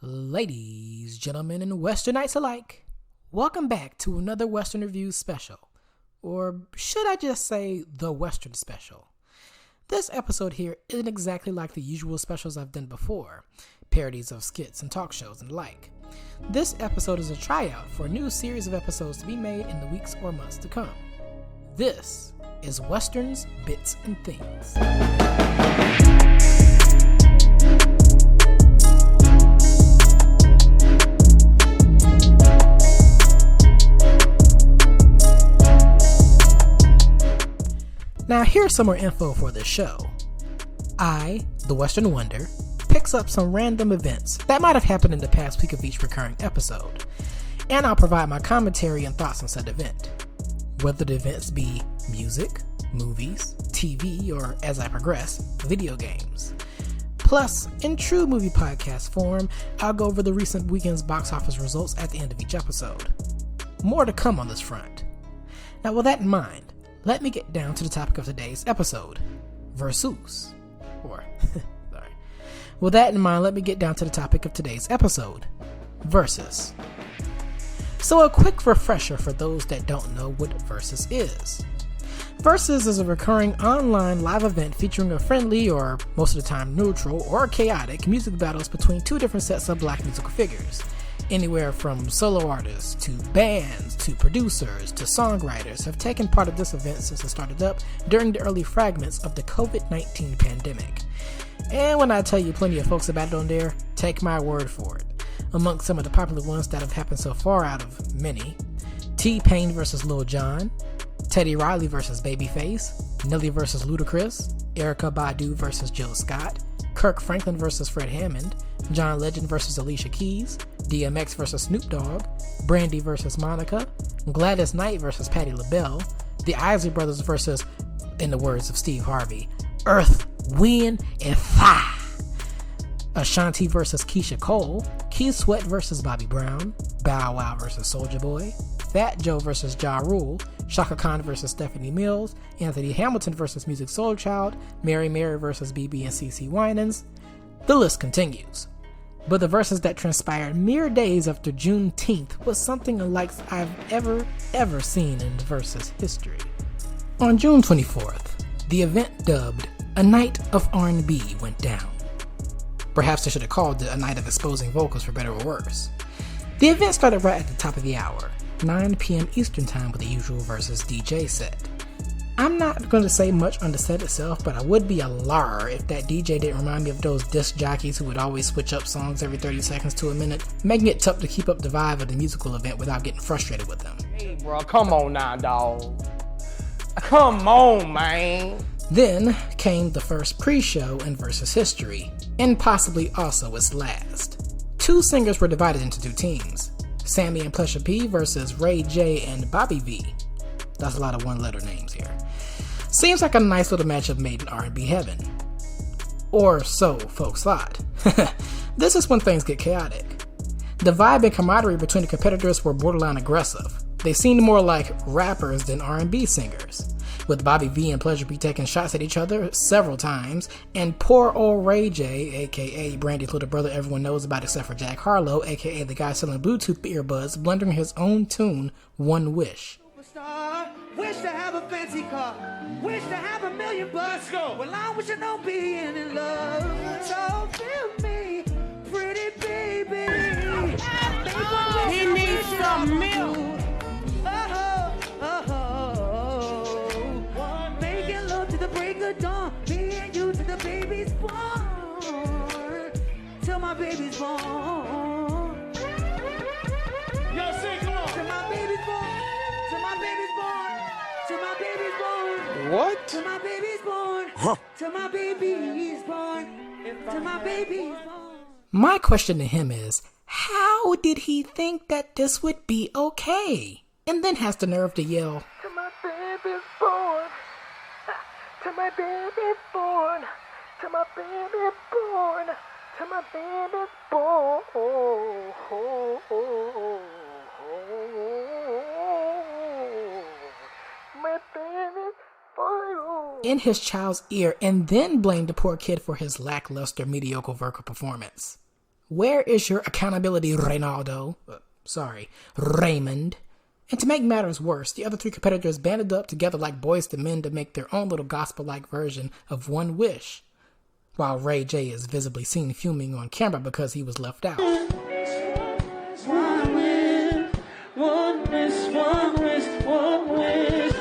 Ladies, gentlemen, and Westernites alike, welcome back to another Western Review special. Or should I just say the Western special? This episode here isn't exactly like the usual specials I've done before, parodies of skits and talk shows and the like. This episode is a tryout for a new series of episodes to be made in the weeks or months to come. This is Westerns, Bits, and Things. Now here's some more info for this show. I, the Western Wonder, picks up some random events that might have happened in the past week of each recurring episode, and I'll provide my commentary and thoughts on said event. Whether the events be music, movies, TV, or as I progress, video games. Plus, in true movie podcast form, I'll go over the recent weekend's box office results at the end of each episode. More to come on this front. Now with that in mind, let me get down to the topic of today's episode, Verzuz. With that in mind, let me get down to the topic of today's episode, Verzuz. So a quick refresher for those that don't know what Verzuz is. Verzuz is a recurring online live event featuring a friendly, or most of the time neutral, or chaotic music battles between two different sets of black musical figures. Anywhere from solo artists, to bands, to producers, to songwriters have taken part of this event since it started up during the early fragments of the COVID-19 pandemic. And when I tell you plenty of folks about it on there, take my word for it. Amongst some of the popular ones that have happened so far out of many, T-Pain vs. Lil Jon, Teddy Riley vs. Babyface, Nelly vs. Ludacris, Erykah Badu vs. Jill Scott, Kirk Franklin vs. Fred Hammond, John Legend vs. Alicia Keys, DMX vs. Snoop Dogg, Brandy vs. Monica, Gladys Knight vs. Patti LaBelle, the Isley Brothers vs., in the words of Steve Harvey, Earth, Wind, and Fire, Ashanti vs. Keisha Cole, Keith Sweat vs. Bobby Brown, Bow Wow vs. Soulja Boy, Fat Joe vs. Ja Rule, Shaka Khan vs. Stephanie Mills, Anthony Hamilton vs. Musiq Soulchild, Mary vs. BB and CeCe Winans. The list continues. But the Verzuz that transpired mere days after Juneteenth was something unlike I've ever seen in Verzuz history. On June 24th, the event dubbed A Night of R&B went down. Perhaps they should have called it A Night of Exposing Vocals for better or worse. The event started right at the top of the hour, 9 p.m. Eastern Time with the usual Verzuz DJ set. I'm not going to say much on the set itself, but I would be a liar if that DJ didn't remind me of those disc jockeys who would always switch up songs every 30 seconds to a minute, making it tough to keep up the vibe of the musical event without getting frustrated with them. Hey bro, come on now, dawg. Come on, man. Then came the first pre-show in Verzuz history, and possibly also its last. Two singers were divided into two teams, Sammy and Pleasure P versus Ray J and Bobby V. That's a lot of one-letter names here. Seems like a nice little matchup made in R&B heaven. Or so folks thought. This is when things get chaotic. The vibe and camaraderie between the competitors were borderline aggressive. They seemed more like rappers than R&B singers, with Bobby V and Pleasure P taking shots at each other several times, and poor old Ray J, aka Brandy's little brother everyone knows about except for Jack Harlow, aka the guy selling Bluetooth earbuds, blundering his own tune, One Wish. Wish to have a fancy car. Wish to have $1 million bucks. Go. Well, I wish I know being in love. So feel me, pretty baby. He needs some milk. Making love to the break of dawn. Me and you to the baby's born. Till my baby's born. Yo, sing, come on. Till my baby's born. Till my baby's born. Till my baby's born. What? Till my baby's born. Huh. Till my baby's born. Till my baby's born. My question to him is, how did he think that this would be okay? And then has the nerve to yell, Till my baby's born. Till my baby's born. Till my baby's born. Till my baby's born. My baby's born. in his child's ear and then blamed the poor kid for his lackluster, mediocre vocal performance. Where is your accountability, Raymond? And to make matters worse, the other three competitors banded up together like boys to men to make their own little gospel-like version of One Wish, while Ray J is visibly seen fuming on camera because he was left out. One wish, one wish, one wish, one wish.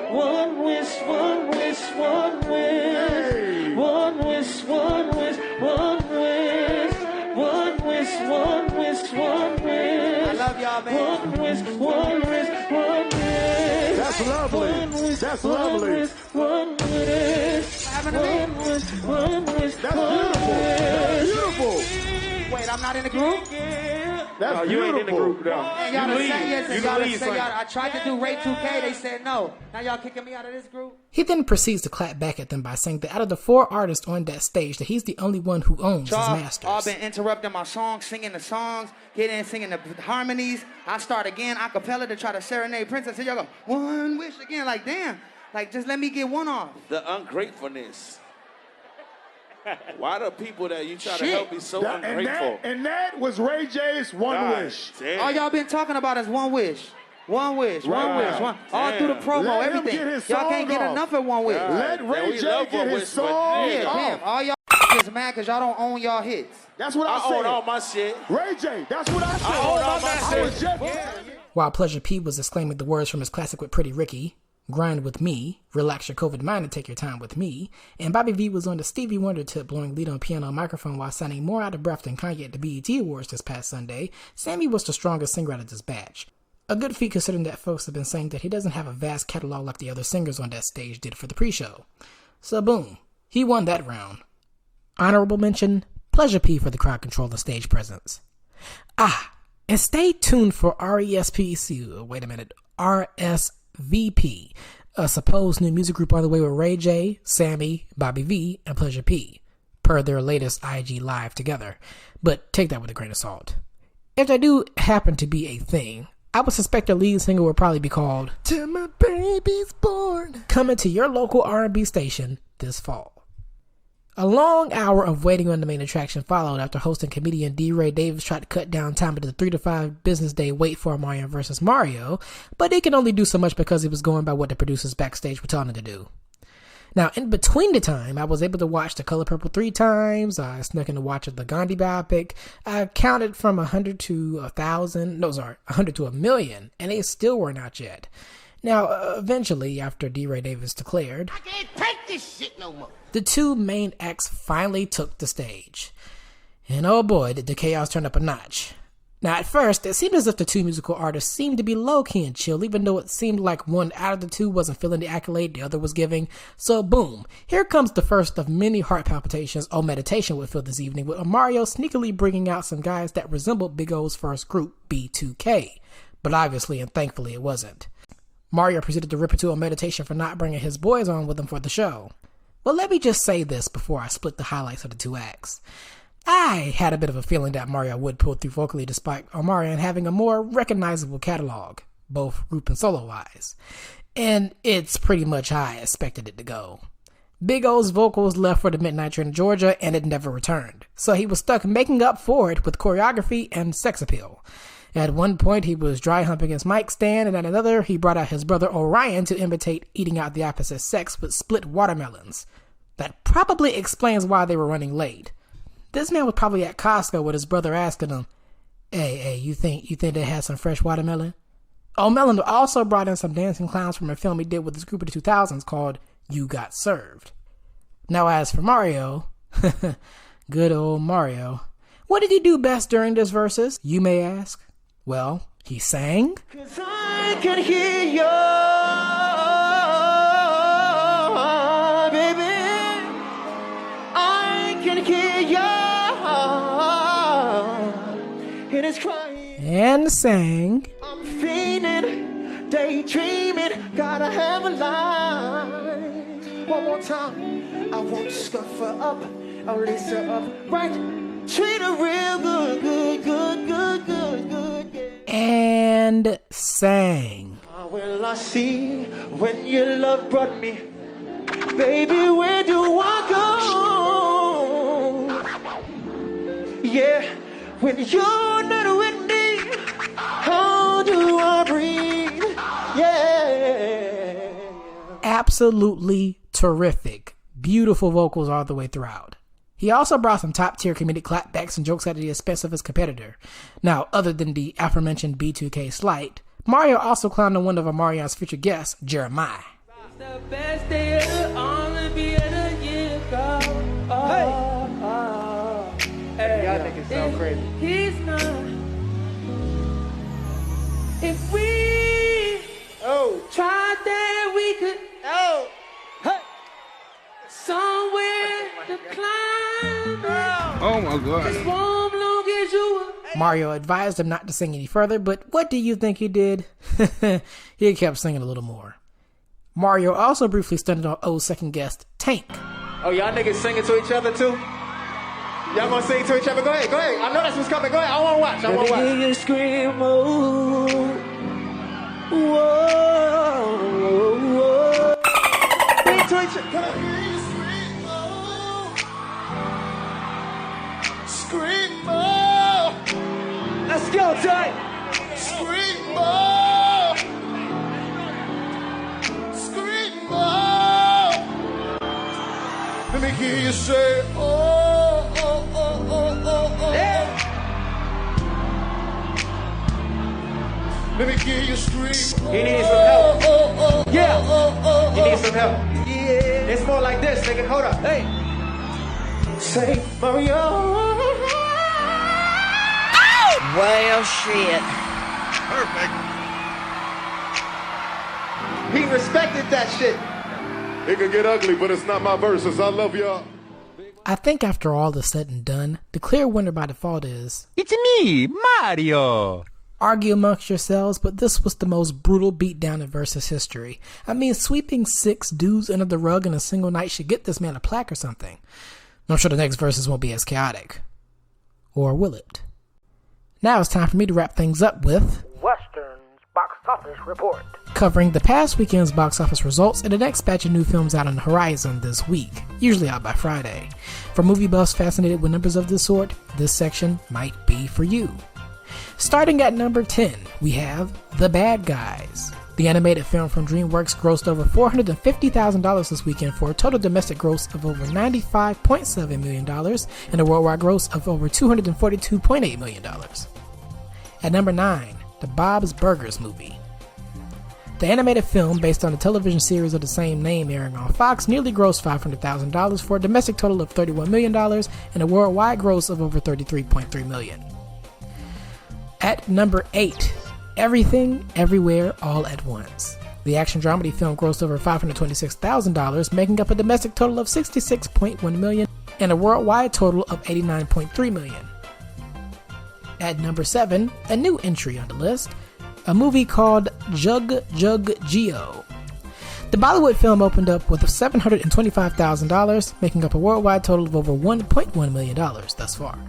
One wish, one wish, one wish. One wish, one wish, one wish. One wish, one wish, one wish. I love y'all, man. One wish, one wish, one wish. That's lovely. That's lovely. One wish. One wish, one wish. That's beautiful. That's beautiful. Wait, I'm not in the group? That's beautiful. You ain't in the group, though. And y'all You done say yes, and y'all done leave, say y'all. I tried to do Ray 2K, they said no. Now y'all kicking me out of this group? He then proceeds to clap back at them by saying that out of the 4 artists on that stage, that he's the only one who owns his masters. Y'all been interrupting my songs, singing the songs, getting in singing the harmonies. I start again, a cappella, to try to serenade Princess. And y'all go, one wish again, like damn. Like just let me get one off. The ungratefulness. Why the people that you try to Shit. help be so ungrateful? And that was Ray J's One Wish. Damn. All y'all been talking about is one wish. One wish, one Right. wish, one. All through the promo, Let him everything. get his Y'all can't song get off. enough of one wish. Let Yeah, Ray we J love get One his Wish, but song Yeah, off. damn. All y'all is mad because y'all don't own y'all hits. That's what I I own all said. my shit. Ray J, that's what I said. I own all my I shit. was just... While Pleasure P was exclaiming the words from his classic with Pretty Ricky, grind with me, relax your COVID mind and take your time with me, and Bobby V was on the Stevie Wonder tip blowing lead on piano and microphone while sounding more out of breath than Kanye at the BET Awards this past Sunday, Sammy was the strongest singer out of this batch. A good feat considering that folks have been saying that he doesn't have a vast catalog like the other singers on that stage did for the pre-show. So boom, he won that round. Honorable mention, Pleasure P for the crowd control and stage presence. And stay tuned for RSVP, a supposed new music group on the way with Ray J, Sammy, Bobby V, and Pleasure P, per their latest IG live together. But take that with a grain of salt. If they do happen to be a thing, I would suspect their lead single would probably be called "Till My Baby's Born," coming to your local R&B station this fall. A long hour of waiting on the main attraction followed after host and comedian D. Ray Davis tried to cut down time to the 3 to 5 business day wait for Mario vs. Mario, but he could only do so much because he was going by what the producers backstage were telling him to do. Now, in between the time, I was able to watch The Color Purple 3 times, I snuck in to watch the Gandhi biopic, I counted from 100 to 1,000, 100 to 1,000,000, and they still weren't out yet. Now, eventually, after D. Ray Davis declared, I can't take this shit no more. The two main acts finally took the stage. And oh boy, did the chaos turn up a notch. Now at first, it seemed as if the two musical artists seemed to be low-key and chill, even though it seemed like one out of the two wasn't feeling the accolade the other was giving. So boom, here comes the first of many heart palpitations or meditation would feel this evening, with Mario sneakily bringing out some guys that resembled Big O's first group, B2K. But obviously and thankfully it wasn't. Mario proceeded to rip into a meditation for not bringing his boys on with him for the show. Well, let me just say this before I split the highlights of the two acts. I had a bit of a feeling that Mario would pull through vocally despite Omarion having a more recognizable catalog, both group and solo-wise. And it's pretty much how I expected it to go. Big O's vocals left for the midnight train to Georgia and it never returned, so he was stuck making up for it with choreography and sex appeal. At one point, he was dry humping his mic stand, and at another, he brought out his brother Orion to imitate eating out the opposite sex with split watermelons. That probably explains why they were running late. This man was probably at Costco with his brother asking him, Hey, you think they had some fresh watermelon? O'Melon also brought in some dancing clowns from a film he did with his group of the 2000s called You Got Served. Now as for Mario, good old Mario, what did he do best during this Verzuz, you may ask? Well, he sang. 'Cause I can hear you, baby. I can hear you. It is crying. And sang. I'm feeling, daydreaming, gotta have a line. One more time. I won't scuff her up, I'll lace her up right. Treat her real good, good, good, good, good, good, yeah. And sang. How will I see when your love brought me? Baby, where do I go? Yeah, When you're not with me, how do I breathe? Yeah. Absolutely terrific. Beautiful vocals all the way throughout. He also brought some top-tier comedic clapbacks and jokes at the expense of his competitor. Now, other than the aforementioned B2K Slate, Mario also clowned on one of Omarion's future guests, Jeremiah. The best day of the Olympiad a year ago. Hey, y'all niggas so crazy. He's not. If we tried that, we could. Somewhere to climb. Oh my God. As long as you. Mario advised him not to sing any further, but what do you think he did? He kept singing a little more. Mario also briefly stunted on O's second guest, Tank. Oh, y'all niggas singing to each other too? Y'all gonna sing to each other? Go ahead, go ahead. I know that's what's coming. Go ahead. I wanna watch. Let me hear you scream, oh. Whoa, whoa, whoa. Sing to each other. Screamo! Let's go, Ty! Screamo! Screamo! Let me hear you say, oh, oh, oh, oh, oh, oh. Yeah. Let me hear you scream. He needs some help. Oh, oh, Yeah. oh, oh, He oh. needs some help. Yeah. It's more like this, nigga. Hold up. Hey. Say, Mario. Well, shit. Perfect. He respected that shit. It can get ugly, but it's not my verses. I love y'all. I think after all is said and done, the clear winner by default is... It's me, Mario. Argue amongst yourselves, but this was the most brutal beatdown in Verzuz history. I mean, sweeping 6 dudes under the rug in a single night should get this man a plaque or something. I'm sure the next Verzuz won't be as chaotic. Or will it? Now it's time for me to wrap things up with... Western's Box Office Report. Covering the past weekend's box office results and the next batch of new films out on the horizon this week, usually out by Friday. For movie buffs fascinated with numbers of this sort, this section might be for you. Starting at number 10, we have The Bad Guys. The animated film from DreamWorks grossed over $450,000 this weekend for a total domestic gross of over $95.7 million and a worldwide gross of over $242.8 million. At number 9, The Bob's Burgers Movie. The animated film, based on the television series of the same name airing on Fox, nearly grossed $500,000 for a domestic total of $31 million and a worldwide gross of over $33.3 million. At number 8, Everything, Everywhere, All at Once. The action dramedy film grossed over $526,000, making up a domestic total of $66.1 million and a worldwide total of $89.3 million. At number 7, a new entry on the list, a movie called Jug Jug Geo. The Bollywood film opened up with $725,000, making up a worldwide total of over $1.1 million thus far.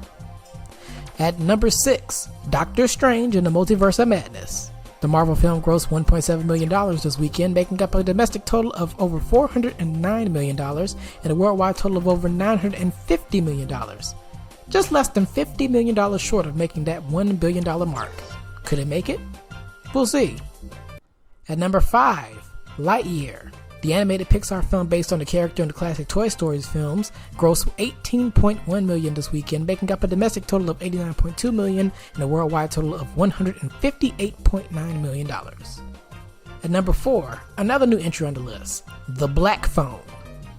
At number 6, Doctor Strange in the Multiverse of Madness. The Marvel film grossed $1.7 million this weekend, making up a domestic total of over $409 million and a worldwide total of over $950 million. Just less than $50 million short of making that $1 billion mark. Could it make it? We'll see. At number 5, Lightyear. The animated Pixar film based on the character in the classic Toy Story films grossed $18.1 million this weekend, making up a domestic total of $89.2 million and a worldwide total of $158.9 million. At number 4, another new entry on the list, The Black Phone.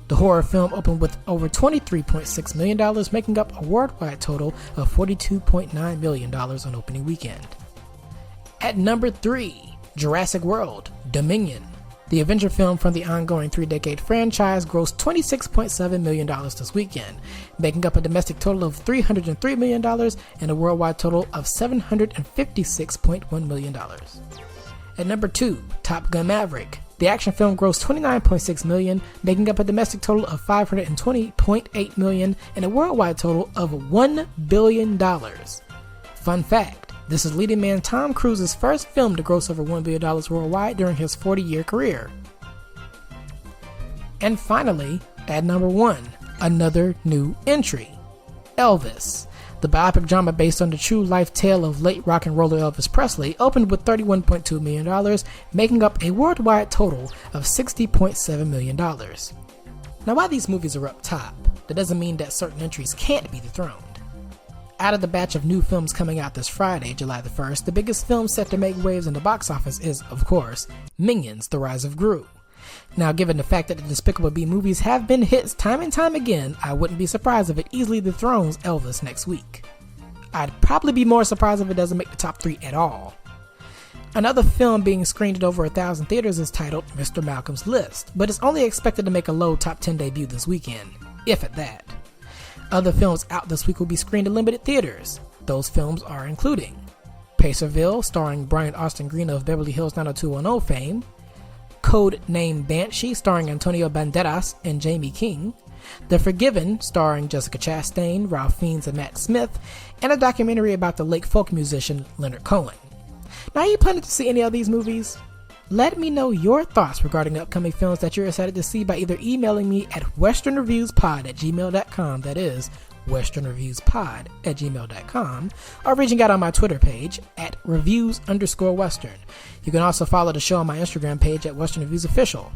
The horror film opened with over $23.6 million, making up a worldwide total of $42.9 million on opening weekend. At number 3, Jurassic World, Dominion. The Avenger film from the ongoing 3-decade franchise grossed $26.7 million this weekend, making up a domestic total of $303 million and a worldwide total of $756.1 million. At number 2, Top Gun Maverick. The action film grossed $29.6 million, making up a domestic total of $520.8 million and a worldwide total of $1 billion. Fun fact. This is leading man Tom Cruise's first film to gross over $1 billion worldwide during his 40-year career. And finally, at number 1, another new entry, Elvis. The biopic drama based on the true life tale of late rock and roller Elvis Presley opened with $31.2 million, making up a worldwide total of $60.7 million. Now, while these movies are up top, that doesn't mean that certain entries can't be dethroned. Out of the batch of new films coming out this Friday, July the 1st, the biggest film set to make waves in the box office is, of course, Minions: The Rise of Gru. Now, given the fact that the Despicable Me movies have been hits time and time again, I wouldn't be surprised if it easily dethrones Elvis next week. I'd probably be more surprised if it doesn't make the top 3 at all. Another film being screened at over 1,000 theaters is titled Mr. Malcolm's List, but it's only expected to make a low top 10 debut this weekend, if at that. Other films out this week will be screened in limited theaters. Those films are including Pacerville, starring Brian Austin Green of Beverly Hills 90210 fame, Code Name Banshee, starring Antonio Banderas and Jamie King, The Forgiven, starring Jessica Chastain, Ralph Fiennes, and Matt Smith, and a documentary about the late folk musician Leonard Cohen. Now, are you planning to see any of these movies? Let me know your thoughts regarding upcoming films that you're excited to see by either emailing me at westernreviewspod@gmail.com, that is, westernreviewspod@gmail.com, or reaching out on my Twitter page at reviews_western. You can also follow the show on my Instagram page at Western Reviews Official.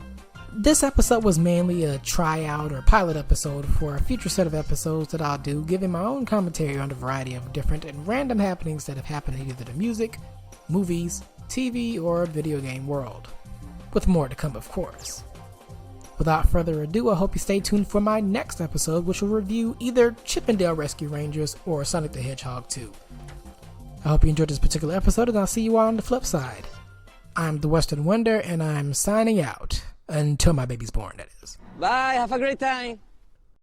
This episode was mainly a tryout or pilot episode for a future set of episodes that I'll do, giving my own commentary on a variety of different and random happenings that have happened in either the music, movies, TV, or video game world. With more to come, of course. Without further ado, I hope you stay tuned for my next episode, which will review either Chippendale Rescue Rangers or Sonic the Hedgehog 2. I hope you enjoyed this particular episode, and I'll see you all on the flip side. I'm the Western Wonder, and I'm signing out. Until my baby's born, that is. Bye, have a great time.